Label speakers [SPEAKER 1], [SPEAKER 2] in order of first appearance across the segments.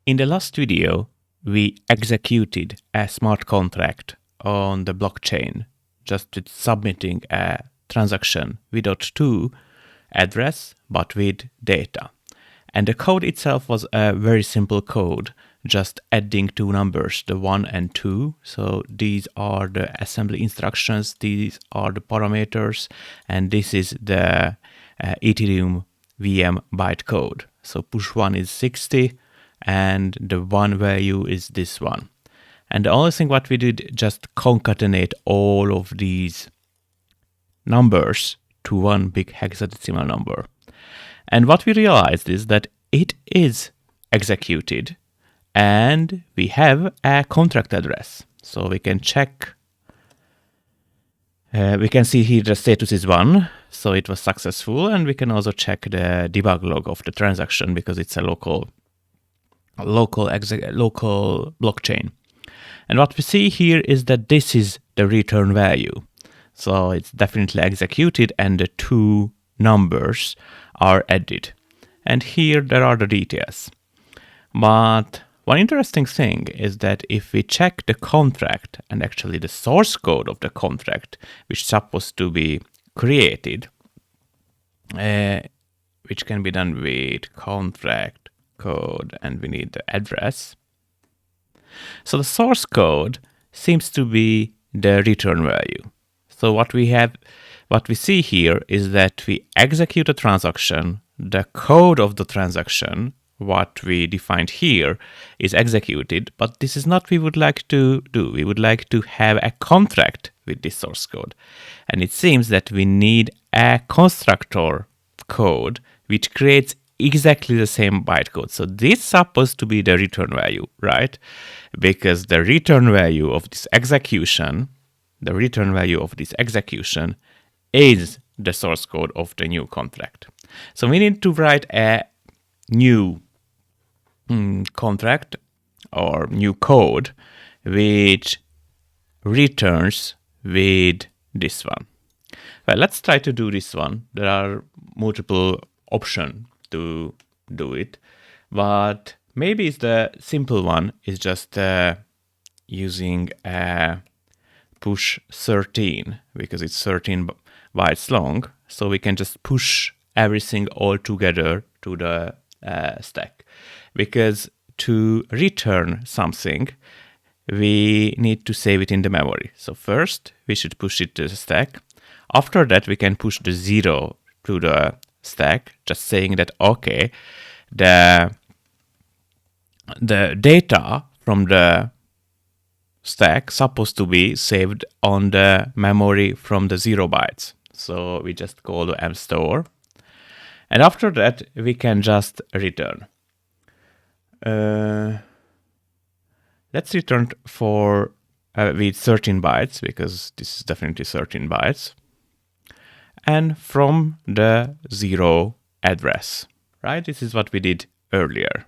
[SPEAKER 1] In the last video, we executed a smart contract on the blockchain, just with submitting a transaction without two address, but with data. And the code itself was a very simple code, just adding two numbers, the 1 and 2. So these are the assembly instructions, these are the parameters, and this is the Ethereum VM bytecode. So push 1 is 60, and the 1 value is this one. And the only thing what we did, just concatenate all of these numbers to one big hexadecimal number. And what we realized is that it is executed and we have a contract address. So we can check, we can see here the status is 1, so it was successful, and we can also check the debug log of the transaction because it's a local blockchain. And what we see here is that this is the return value. So it's definitely executed and the two numbers are added. And here there are the details. But one interesting thing is that if we check the contract and actually the source code of the contract, which is supposed to be created, which can be done with contract code, and we need the address. So the source code seems to be the return value. So what we see here is that we execute a transaction, the code of the transaction, what we defined here, is executed, but this is not what we would like to do. We would like to have a contract with this source code. And it seems that we need a constructor code which creates exactly the same bytecode. So this is supposed to be the return value, right? Because the return value of this execution, is the source code of the new contract. So we need to write a new contract or new code which returns with this one. Well, let's try to do this one. There are multiple options to do it, but maybe it's the simple one is just using a push 13 because it's 13 bytes long, so we can just push everything all together to the stack. Because to return something, we need to save it in the memory. So first we should push it to the stack. After that we can push the 0 to the stack, just saying that okay, the data from the stack supposed to be saved on the memory from the 0 bytes. So we just call the MSTORE, and after that we can just return. Let's return for with 13 bytes because this is definitely 13 bytes. And from the 0 address, right? This is what we did earlier.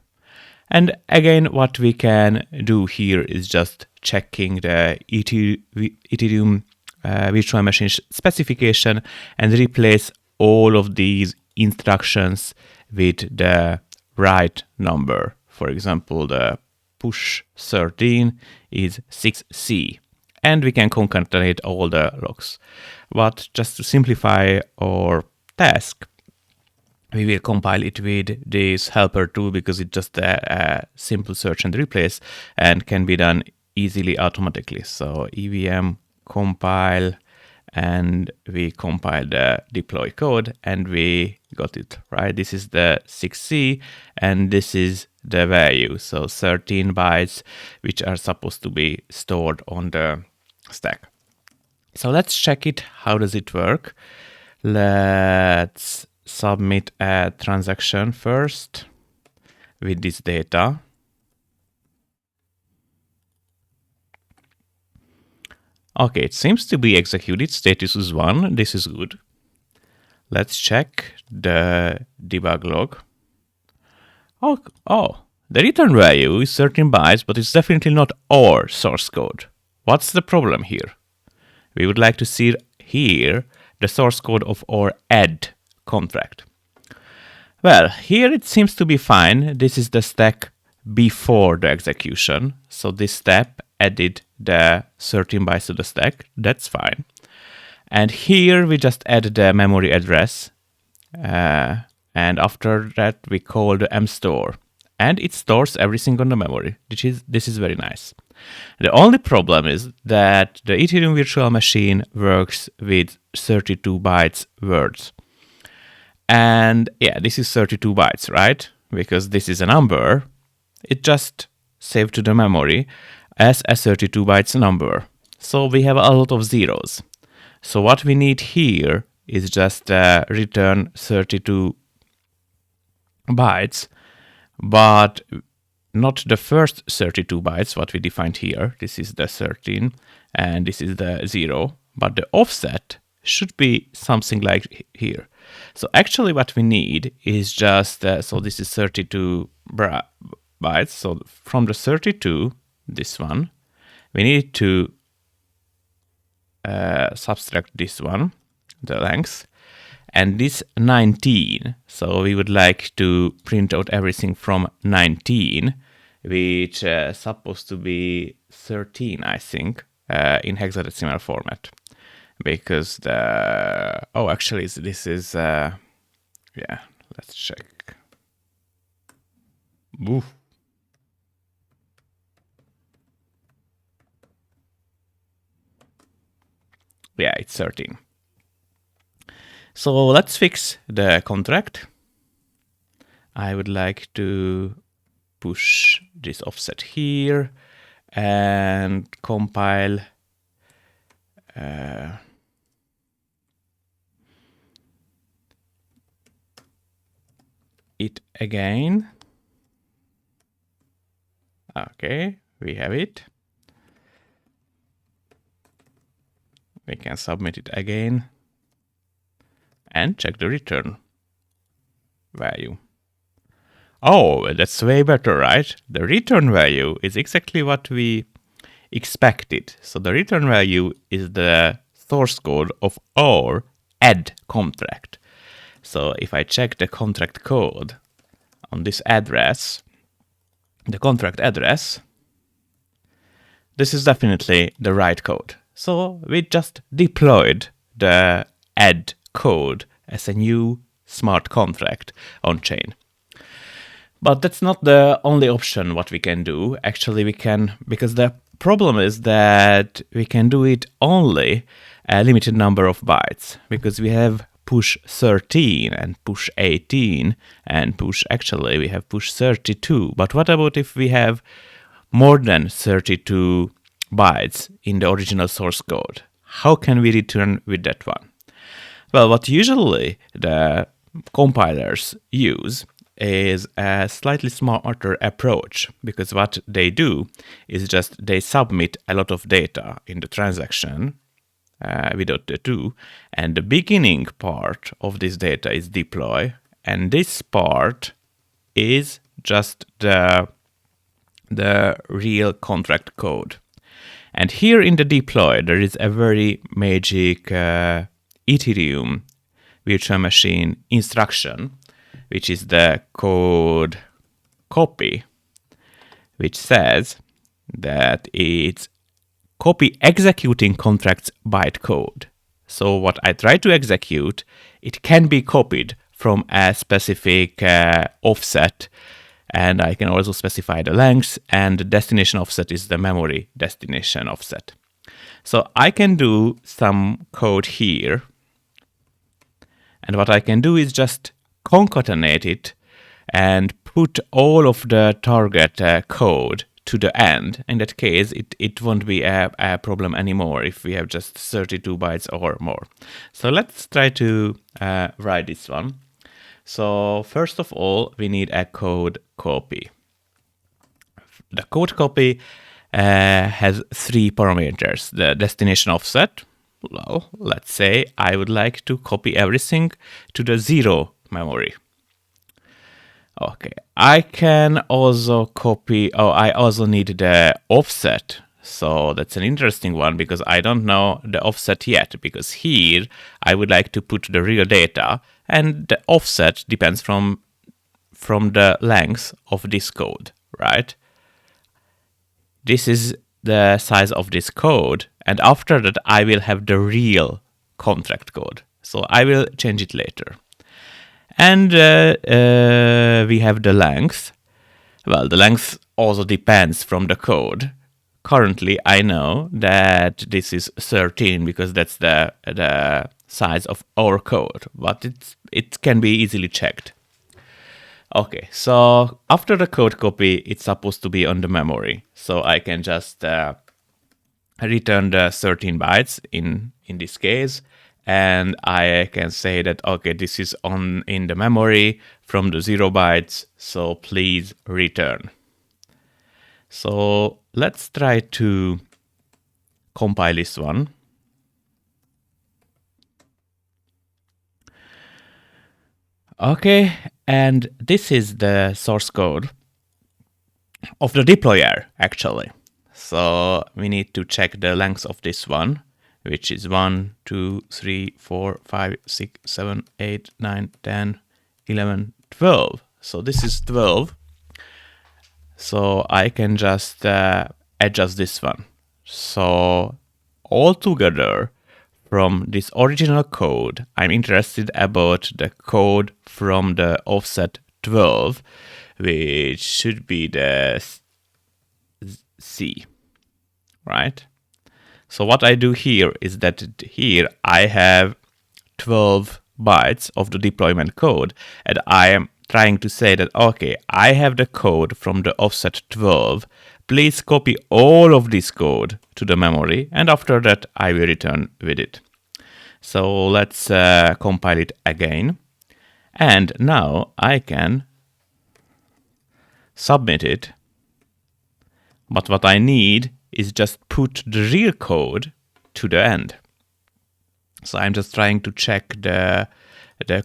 [SPEAKER 1] And again, what we can do here is just checking the Ethereum virtual machine specification and replace all of these instructions with the right number. For example, the push 13 is 6C. And we can concatenate all the logs. But just to simplify our task, we will compile it with this helper tool because it's just a simple search and replace and can be done easily automatically. So EVM compile, and we compile the deploy code and we got it, right? This is the 6C and this is the value. So 13 bytes, which are supposed to be stored on the stack. So let's check it. How does it work? Let's submit a transaction first with this data. Okay, it seems to be executed. Status is 1. This is good. Let's check the debug log. Oh, the return value is 13 bytes, but it's definitely not our source code. What's the problem here? We would like to see here the source code of our add contract. Well, here it seems to be fine. This is the stack before the execution. So this step added the 13 bytes to the stack. That's fine. And here we just add the memory address. And after that, we call the MSTORE. And it stores everything on the memory. This is very nice. The only problem is that the Ethereum virtual machine works with 32 bytes words. And yeah, this is 32 bytes, right? Because this is a number. It just saved to the memory as a 32 bytes number. So we have a lot of zeros. So what we need here is just return 32 bytes, but not the first 32 bytes, what we defined here. This is the 13 and this is the 0, but the offset should be something like here. So actually what we need is just, so this is 32 bytes. So from the 32, this one, we need to subtract this one, the length, and this 19. So we would like to print out everything from 19, which is supposed to be 13, I think, in hexadecimal format. Because actually this is, yeah, let's check. Oof. Yeah, it's 13. So let's fix the contract. I would like to push this offset here and compile it again. Okay, we have it. We can submit it again and check the return value. Oh, that's way better, right? The return value is exactly what we expected. So the return value is the source code of our add contract. So if I check the contract code on this address, the contract address, this is definitely the right code. So we just deployed the add code as a new smart contract on chain. But that's not the only option what we can do. Actually, we can, because the problem is that we can do it only a limited number of bytes, because we have push 13 and push 18 and actually we have push 32. But what about if we have more than 32 bytes in the original source code? How can we return with that one? Well, what usually the compilers use is a slightly smarter approach, because what they do is just they submit a lot of data in the transaction without the two, and the beginning part of this data is deploy, and this part is just the real contract code. And here in the deploy, there is a very magic Ethereum virtual machine instruction, which is the CODECOPY, which says that it's copy executing contracts bytecode. So what I try to execute, it can be copied from a specific offset, and I can also specify the length, and the destination offset is the memory destination offset. So I can do some code here, and what I can do is just concatenate it and put all of the target code to the end. In that case, it won't be a problem anymore if we have just 32 bytes or more. So let's try to write this one. So first of all, we need a code copy. The code copy has 3 parameters. The destination offset. Well, let's say I would like to copy everything to the 0 memory. Okay, I can also copy, I also need the offset. So that's an interesting one, because I don't know the offset yet, because here I would like to put the real data, and the offset depends from the length of this code, right? This is the size of this code, and after that I will have the real contract code. So I will change it later. And we have the length. Well, the length also depends from the code. Currently, I know that this is 13 because that's the size of our code, but it can be easily checked. Okay, so after the code copy, it's supposed to be on the memory. So I can just return the 13 bytes in this case, and I can say that, okay, this is in the memory from the 0 bytes, so please return. So let's try to compile this one. Okay, and this is the source code of the deployer, actually. So we need to check the length of this one, which is 1, 2, 3, 4, 5, 6, 7, 8, 9, 10, 11, 12. So this is 12. So I can just adjust this one. So altogether, from this original code, I'm interested about the code from the offset 12, which should be the C, right? So what I do here is that here I have 12 bytes of the deployment code, and I am trying to say that, okay, I have the code from the offset 12. Please copy all of this code to the memory, and after that I will return with it. So let's compile it again. And now I can submit it. But what I need is just put the real code to the end. So I'm just trying to check the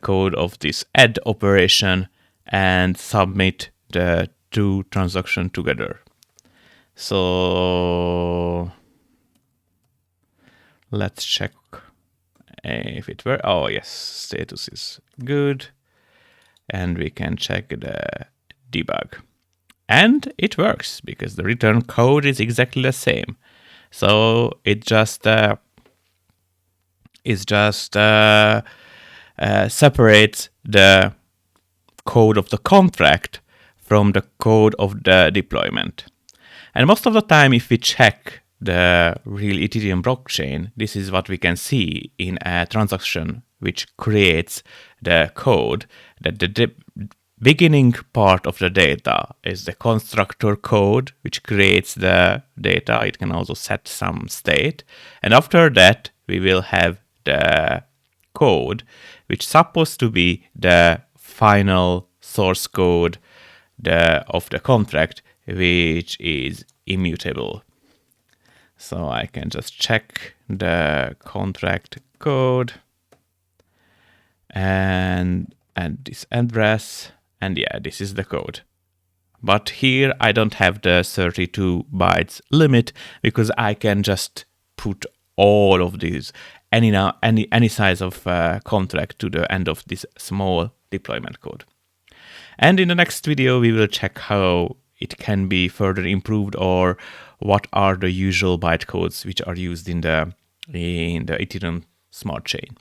[SPEAKER 1] code of this add operation and submit the two transactions together. So let's check if it were. Oh yes, status is good. And we can check the debug. And it works because the return code is exactly the same. So it just separates the code of the contract from the code of the deployment. And most of the time, if we check the real Ethereum blockchain, this is what we can see in a transaction which creates the code, that the beginning part of the data is the constructor code, which creates the data. It can also set some state. And after that, we will have the code, which is supposed to be the final source code of the contract, which is immutable. So I can just check the contract code and this address. And yeah, this is the code. But here I don't have the 32 bytes limit because I can just put all of these, any size of contract to the end of this small deployment code. And in the next video, we will check how it can be further improved, or what are the usual bytecodes which are used in the Ethereum smart chain.